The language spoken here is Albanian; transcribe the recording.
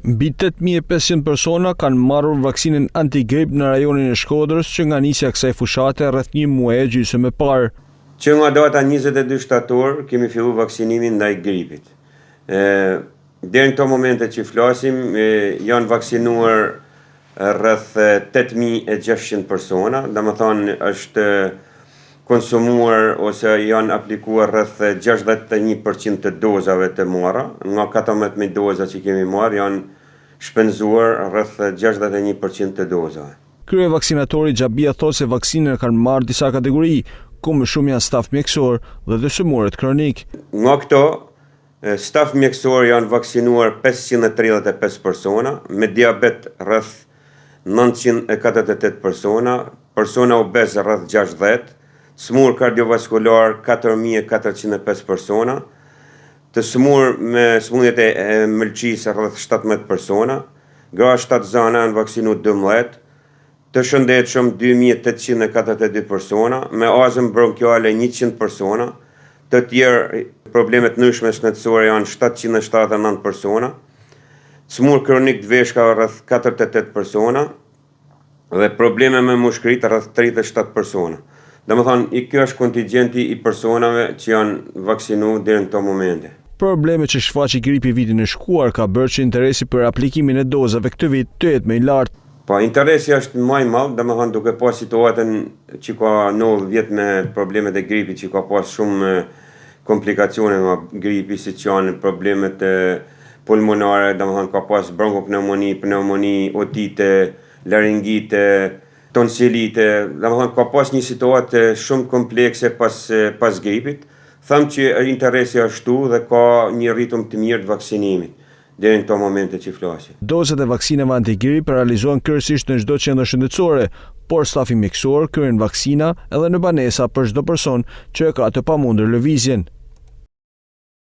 Mbi 8.500 persona kanë marrur vaksinën antigrip në rajonin e Shkodrës që nga nisja kësaj fushate rreth 1 muaj e gjysmë më parë. Që nga data 22 shtator kemi fillu vaksinimin ndaj gripit. Deri në këto momente që flasim janë vaksinuar rreth 8.600 persona, domethënë është konsumuar ose janë aplikuar rreth 61% të dozave të marra. Nga 14.000 doza që kemi marrë janë shpenzuar rreth 61% të dozave. Krye vaksinatori Xhabia thotë se vaksinën kanë marrë disa kategori, ku më shumë janë staf mjekësor dhe dëshmorët kronik. Nga këto, staf mjekësor janë vaksinuar 535 persona, me diabet rreth 948 persona obez rreth 60, smur kardiovaskular 4.405 persona, të smur me smundjet e mëlçisë rreth 17 persona, gra 7 zana janë vaksinu 12, të shëndetshëm 2.842 persona, me azëm bronkiale 100 persona, të tjerë problemet ndryshme shëndetësore janë 779 persona, smur kronik të veshkave rreth 48 persona dhe probleme me mushkërit rreth 37 persona. Domethënë, kjo është kontingjenti i personave që janë vaksinu deri në këto momente. Probleme që shfaqi gripi vitin e shkuar ka bërë që interesi për aplikimin e dozave këtë vit të jetë më i lartë. Po, interesi është më i madh, domethënë duke pas situatën që ka ndodhur vjet me problemet e gripit, që ka pas shumë komplikacione nga gripi, siç janë problemet pulmonare, domethënë ka pas bronkopneumoni, pneumoni, otite, laringite, tonsilite, domethënë ka pas një situatë shumë komplekse pas gripit. Them që interesi është ashtu dhe ka një ritëm të mirë të vaksinimit deri në këto momente që flasim. Dozat e vaksinave antigrip realizohen kryesisht në çdo qendër shëndetësore, por stafi mjekësor kryen vaksina edhe në banesa për çdo person që e ka të pamundur lëvizjen.